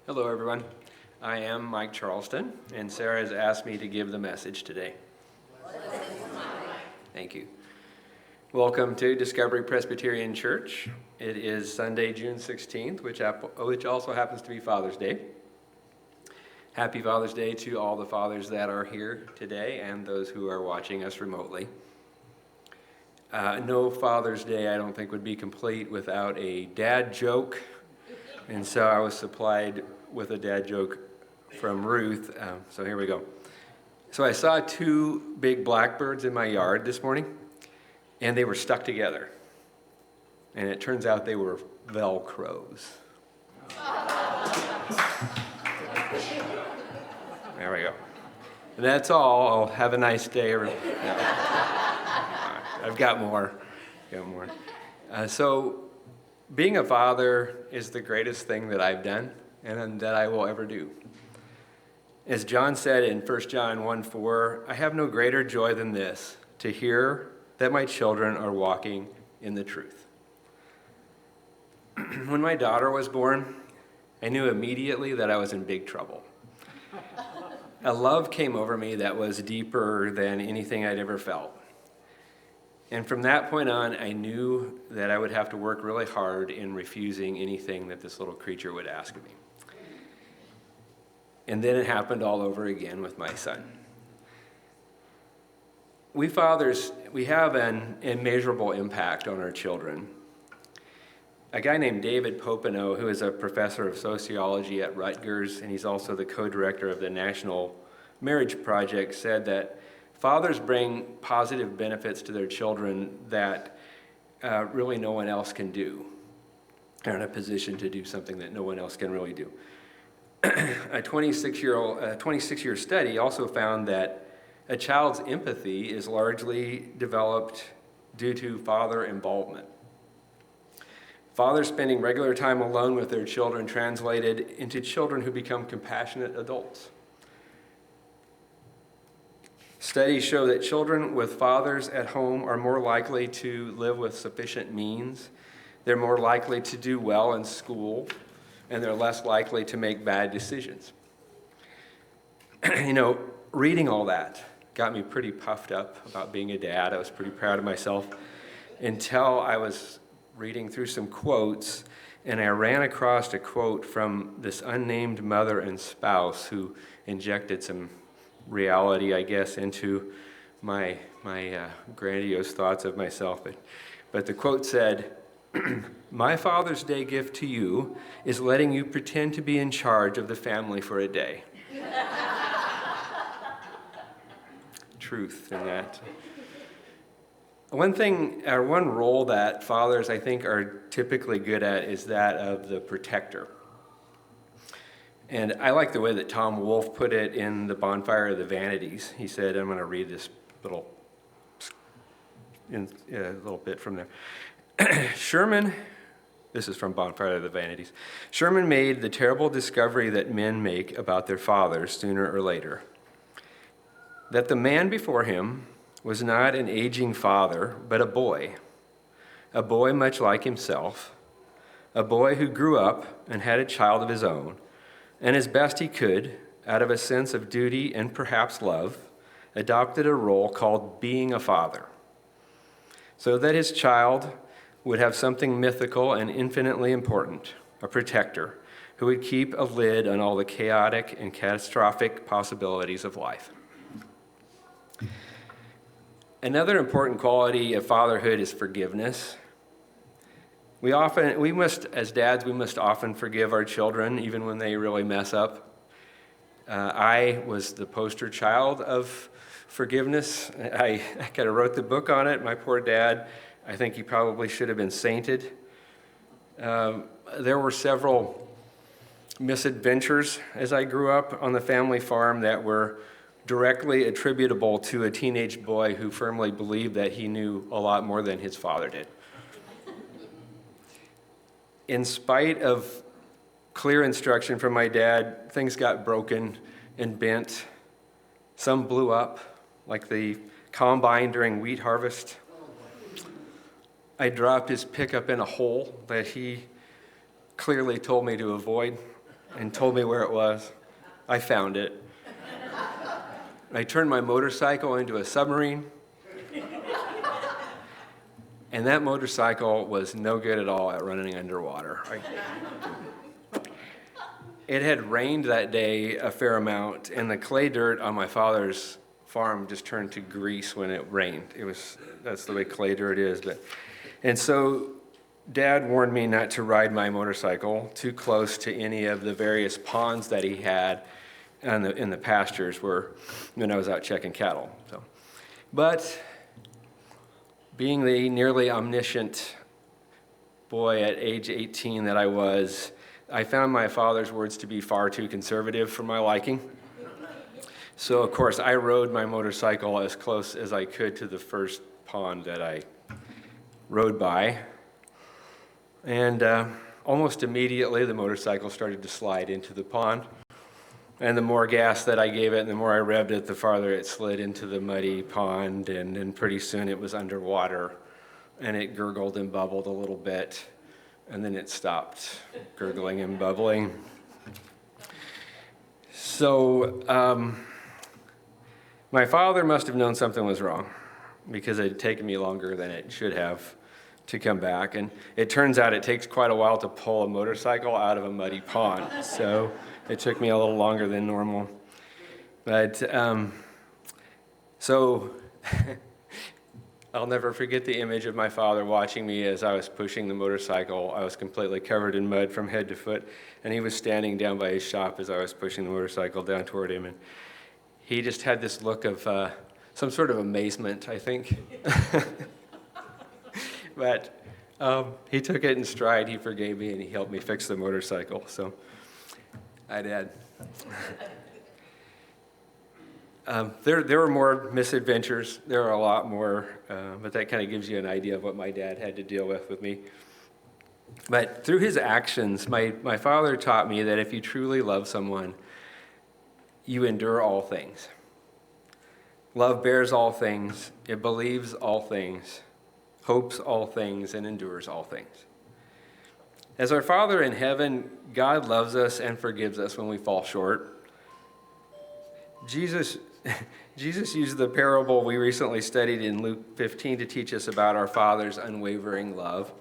Hello, everyone. I am Mike Charleston, and Sarah has asked me to give the message today. Thank you. Welcome to Discovery Presbyterian Church. It is Sunday, June 16th, which also happens to be Father's Day. Happy Father's Day to all the fathers that are here today and those who are watching us remotely. No Father's Day, I don't think, would be complete without a dad joke. And so I was supplied with a dad joke from Ruth. So here we go. So I saw two big blackbirds in my yard this morning, and they were stuck together. And it turns out they were Velcros. There we go. And that's all. I'll have a nice day. I've got more. So being a father is the greatest thing that I've done and that I will ever do. As John said in 1 John 1:4, I have no greater joy than this, to hear that my children are walking in the truth. When my daughter was born, I knew immediately that I was in big trouble. A love came over me that was deeper than anything I'd ever felt. And from that point on, I knew that I would have to work really hard in refusing anything that this little creature would ask of me. And then it happened all over again with my son. We fathers, we have an immeasurable impact on our children. A guy named David Popenoe, who is a professor of sociology at Rutgers, and he's also the co-director of the National Marriage Project, said that fathers bring positive benefits to their children that really no one else can do. They're in a position to do something that no one else can really do. A 26-year study also found that a child's empathy is largely developed due to father involvement. Fathers spending regular time alone with their children translated into children who become compassionate adults. Studies show that children with fathers at home are more likely to live with sufficient means. They're more likely to do well in school, and they're less likely to make bad decisions. Reading all that got me pretty puffed up about being a dad. I was pretty proud of myself until I was reading through some quotes, and I ran across a quote from this unnamed mother and spouse who injected some reality, I guess, into my grandiose thoughts of myself. But the quote said, "My Father's Day gift to you is letting you pretend to be in charge of the family for a day." Truth in that. One role that fathers, I think, are typically good at is that of the protector. And I like the way that Tom Wolfe put it in The Bonfire of the Vanities. He said, I'm going to read this little bit from there. This is from Bonfire of the Vanities. Sherman made the terrible discovery that men make about their fathers sooner or later. That the man before him was not an aging father, but a boy much like himself, a boy who grew up and had a child of his own, and as best he could, out of a sense of duty and perhaps love, adopted a role called being a father, so that his child would have something mythical and infinitely important, a protector who would keep a lid on all the chaotic and catastrophic possibilities of life. Another important quality of fatherhood is forgiveness. As dads, we must often forgive our children, even when they really mess up. I was the poster child of forgiveness. I kind of wrote the book on it. My poor dad, I think he probably should have been sainted. There were several misadventures as I grew up on the family farm that were directly attributable to a teenage boy who firmly believed that he knew a lot more than his father did. In spite of clear instruction from my dad, things got broken and bent. Some blew up, like the combine during wheat harvest. I dropped his pickup in a hole that he clearly told me to avoid. and told me where it was. I found it. I turned my motorcycle into a submarine. And that motorcycle was no good at all at running underwater. It had rained that day a fair amount, and the clay dirt on my father's farm just turned to grease when it rained. That's the way clay dirt is. And so Dad warned me not to ride my motorcycle too close to any of the various ponds that he had in the pastures when I was out checking cattle. But being the nearly omniscient boy at age 18 that I was, I found my father's words to be far too conservative for my liking. So, of course, I rode my motorcycle as close as I could to the first pond that I rode by. And almost immediately, the motorcycle started to slide into the pond. And the more gas that I gave it, and the more I revved it, the farther it slid into the muddy pond. And then pretty soon it was underwater. And it gurgled and bubbled a little bit. And then it stopped gurgling and bubbling. So my father must have known something was wrong, because it had taken me longer than it should have to come back. And it turns out it takes quite a while to pull a motorcycle out of a muddy pond. So it took me a little longer than normal. But I'll never forget the image of my father watching me as I was pushing the motorcycle. I was completely covered in mud from head to foot, and he was standing down by his shop as I was pushing the motorcycle down toward him. And he just had this look of some sort of amazement, I think. But he took it in stride. He forgave me, and he helped me fix the motorcycle. So I did. There were more misadventures. There are a lot more, but that kind of gives you an idea of what my dad had to deal with me. But through his actions, my father taught me that if you truly love someone, you endure all things. Love bears all things, it believes all things, hopes all things, and endures all things. As our Father in heaven, God loves us and forgives us when we fall short. Jesus used the parable we recently studied in Luke 15 to teach us about our Father's unwavering love.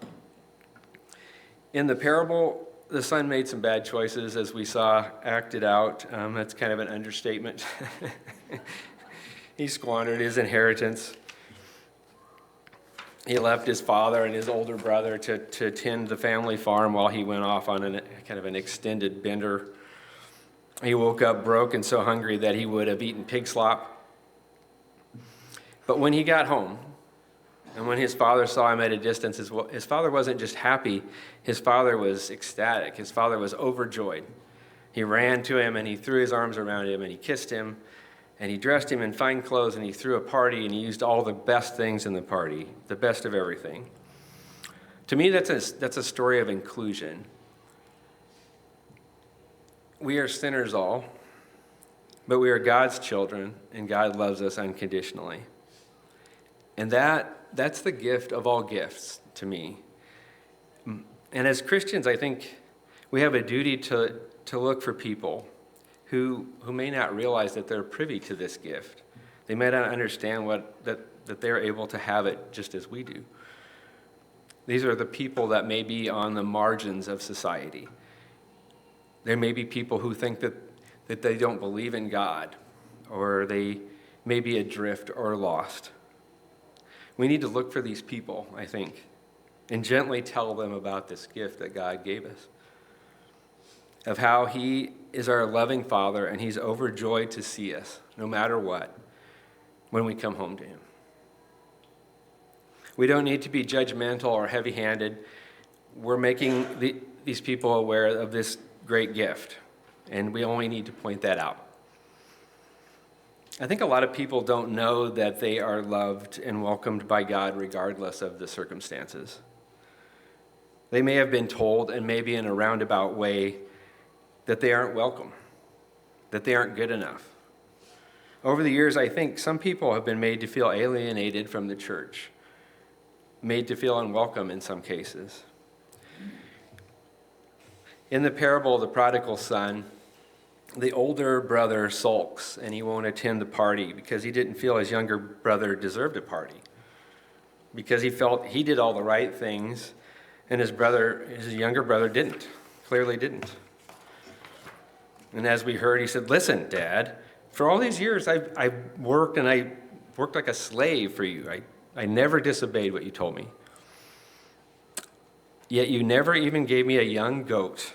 In the parable, the son made some bad choices, as we saw acted out. That's kind of an understatement. He squandered his inheritance. He left his father and his older brother to tend the family farm while he went off on kind of an extended bender. He woke up broke and so hungry that he would have eaten pig slop. But when he got home, and when his father saw him at a distance, his father wasn't just happy, his father was ecstatic. His father was overjoyed. He ran to him and he threw his arms around him and he kissed him and he dressed him in fine clothes and he threw a party and he used all the best things in the party, the best of everything. To me, that's a story of inclusion. We are sinners all, but we are God's children and God loves us unconditionally. And that's the gift of all gifts to me. And as Christians, I think we have a duty to look for people who may not realize that they're privy to this gift. They may not understand that they're able to have it just as we do. These are the people that may be on the margins of society. There may be people who think that they don't believe in God, or they may be adrift or lost. We need to look for these people, I think, and gently tell them about this gift that God gave us, of how he is our loving Father and he's overjoyed to see us, no matter what, when we come home to him. We don't need to be judgmental or heavy-handed. We're making these people aware of this great gift, and we only need to point that out. I think a lot of people don't know that they are loved and welcomed by God regardless of the circumstances. They may have been told, and maybe in a roundabout way, that they aren't welcome, that they aren't good enough. Over the years, I think some people have been made to feel alienated from the church, made to feel unwelcome in some cases. In the parable of the prodigal son, the older brother sulks and he won't attend the party because he didn't feel his younger brother deserved a party. Because he felt he did all the right things and his younger brother didn't, clearly didn't. And as we heard, he said, "Listen, Dad, for all these years I've worked and I worked like a slave for you. I never disobeyed what you told me. Yet you never even gave me a young goat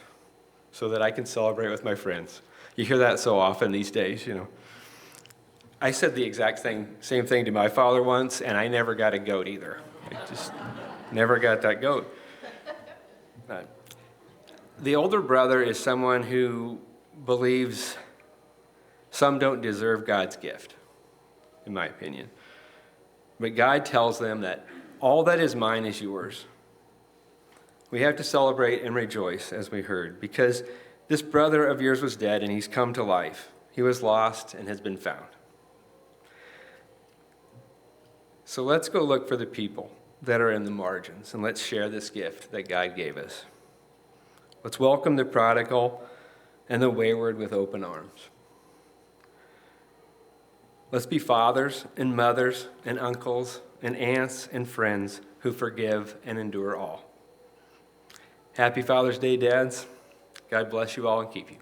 so that I can celebrate with my friends." You hear that so often these days, you know. I said the exact same thing to my father once, and I never got a goat either. I just never got that goat. The older brother is someone who believes some don't deserve God's gift, in my opinion. But God tells them that all that is mine is yours. We have to celebrate and rejoice, as we heard, because this brother of yours was dead and he's come to life. He was lost and has been found. So let's go look for the people that are in the margins and let's share this gift that God gave us. Let's welcome the prodigal and the wayward with open arms. Let's be fathers and mothers and uncles and aunts and friends who forgive and endure all. Happy Father's Day, dads. God bless you all and keep you.